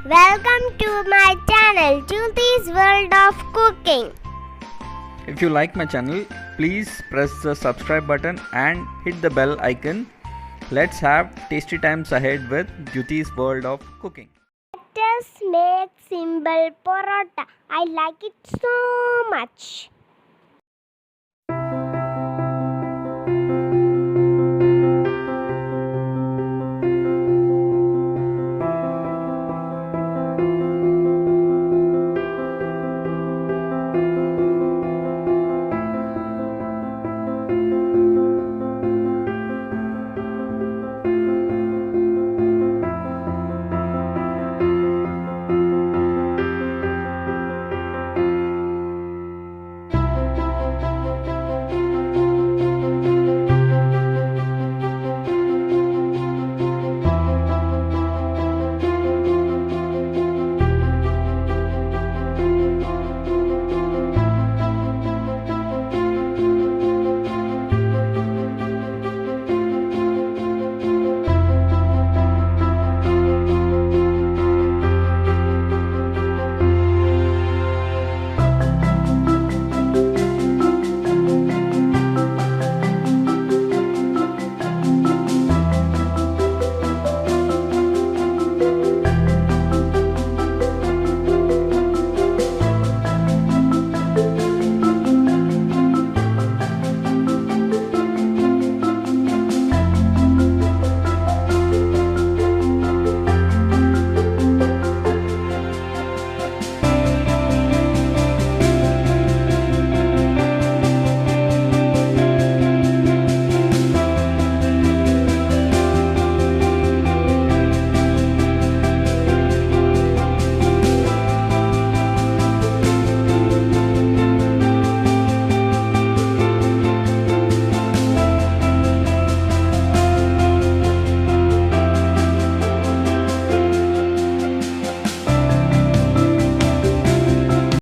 Welcome to my channel, DHYUTI'S World of Cooking. If you like my channel, please press the subscribe button and hit the bell icon. Let's have tasty times ahead with DHYUTI'S World of Cooking. Let us make simple Porotta. I like it so much.